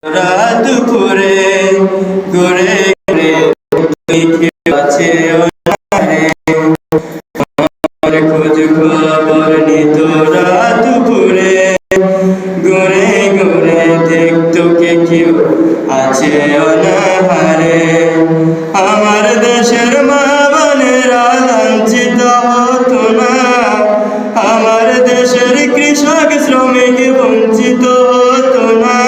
রাত দুপুরে ঘুরে ঘুরে আছে খোঁজ খবর নিত। রাত দুপুরে ঘুরে ঘুরে দেখতো কে কেউ আছে অনাহারে। আমার দেশের মা বোনেরা লাঞ্ছিত হতো না, আমার দেশের কৃষক শ্রমিক বঞ্চিত হতো না।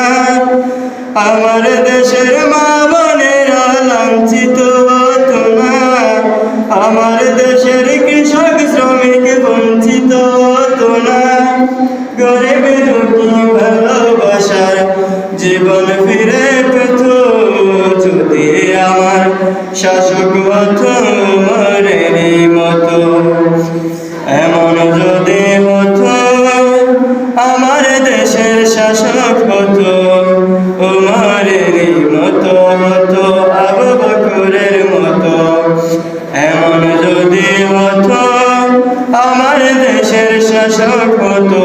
আমার দেশের মা বোনেরা লাঞ্ছিত হতো না, আমার দেশের কৃষক শ্রমিক বঞ্চিত হতো না। গরিব দুঃখী ভালোবাসার জীবন ফিরে পেত যদি আমার শাসক হতো উমরেরই মতো। এমন যদি হতো আমার দেশের শাসক হতো উমরেরই মতো, হতো আবু বকরের মতো। এমন যদি হতো আমার দেশের শাসক হতো